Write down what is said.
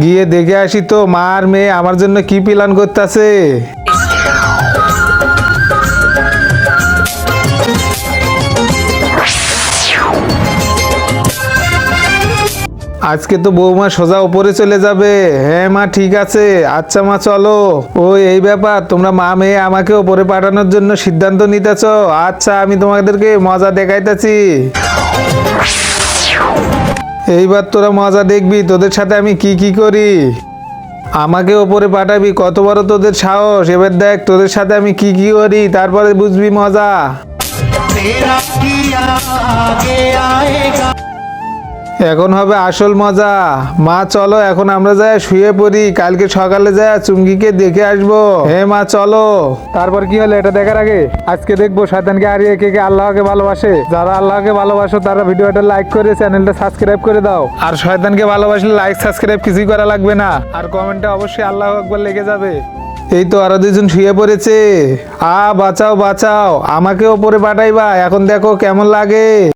গিয়ে দেখে আসি তো মা আর মেয়ে আমার জন্য কি প্ল্যান করতেছে। আজকে তো বৌমা সোজা উপরে চলে যাবে। হ্যাঁ মা ঠিক আছে, আচ্ছা মা চলো। ও এই ব্যাপার, তোমরা মা মেয়ে আমাকে উপরে পাঠানোর জন্য সিদ্ধান্ত নিতেছ। আচ্ছা আমি তোমাদেরকে মজা দেখাইতেছি। এইবার তোরা মজা দেখবি তোদের সাথে আমি কি কি করি। আমাকে ওপরে পাঠাবি, কত বড় তোদের সাহস। এবার দেখ তোদের সাথে আমি কি কি করি, তারপরে বুঝবি মজা। এখন হবে আসল মজা। মা চলো এখন আমরা যাই শুয়ে পড়ি, কালকে সকালে যাই চুমকিকে দেখে আসবো। হ্যাঁ মা চলো। তারপর কি হলো এটা দেখার আগে আজকে দেখবো শয়তানকে হারিয়ে কে কে আল্লাহকে ভালোবাসে। যারা আল্লাহকে ভালোবাসো তারা ভিডিওটা লাইক করে চ্যানেলটা সাবস্ক্রাইব করে দাও। আর শয়তানকে ভালোবাসলে লাইক সাবস্ক্রাইব কিছুই করা লাগবে না, আর কমেন্টে অবশ্যই আল্লাহু আকবার লেগে যাবে। এই তো আরো দুজন শুয়ে পড়েছে। বাঁচাও বাঁচাও, আমাকে ওপরে পাঠাইবা, এখন দেখো কেমন লাগে।